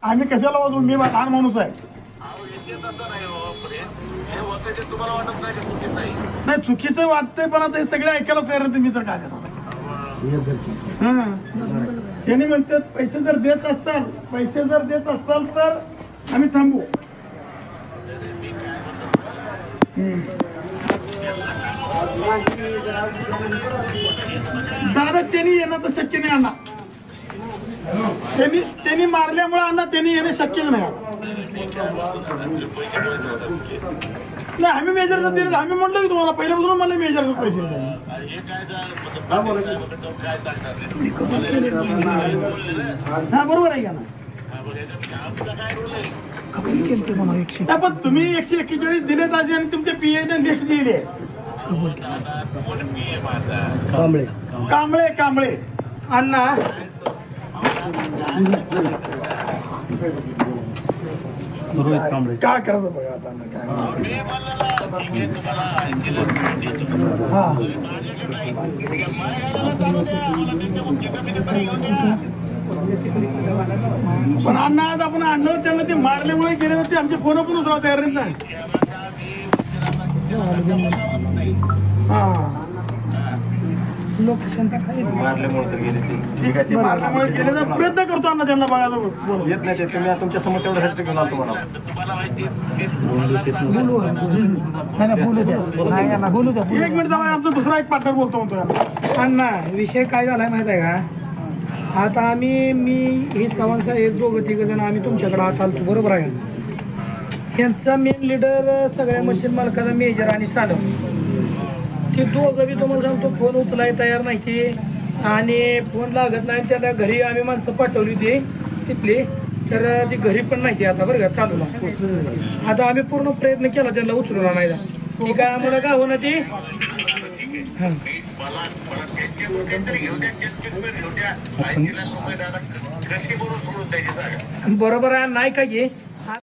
आम्ही कशाला वाजवू? मी लहान माणूस आहे. नाही चुकीचं वाटतंय पण आता हे सगळे ऐकायला तयार नाही. मी तर काय करणार? त्यांनी म्हणतात पैसे जर देत असताल तर आम्ही थांबू. दादा त्यांनी येणं तर शक्य नाही अण्णा. त्यांनी मारल्यामुळे अण्णा त्यांनी येणं शक्यच नाही. नाही आम्ही मेजरचं दिलं. आम्ही म्हटलं की तुम्हाला पहिल्यापासून मला मेजरचे पैसे हा बरोबर आहे का ना? पण तुम्ही 141 दिलेत आधी आणि तुमच्या पीएने लिस्ट दिलेली आहे. कांबळे अण्णा काय करायचं बघा आता. पण अण्णा आज आपण आणलं त्यांना ते मारल्यामुळे गेले होते. आमचे फोन पण उचला तयार नाही. मारल्यामुळे गेले ते. ठीक आहे. ते मारल्यामुळे गेले प्रयत्न करतो अण्णा त्यांना बघायला. येत नाही ते. तुम्ही तुमच्या समोर तेवढं हॅट्रिक घेऊन आलो तुम्हाला. एक मिनिट जाऊ. आमचा दुसरा एक पार्टनर बोलतो म्हणतो. अण्णा विषय काय झालाय माहित आहे का? आता मी हे चव्हाण साहेब दोघं तिघ जण आम्ही तुमच्याकडे हात आलतो बरोबर आहे. यांचा मेन लीडर सगळ्या मशीन मालकाचा मेजर आणि सानव ते दोघं बी तुम्हाला सांगतो फोन उचलाय तयार नाही ते. आणि फोन लागत नाही. त्याला घरी आम्ही माणसं पाठवली होती तिथली तर ती घरी पण नाही. आता बरं का चालू आता आम्ही पूर्ण प्रयत्न केला त्यांना उचलून आणायला. ती काय आम्हाला का होणार ती बरोबर आहे नाही का की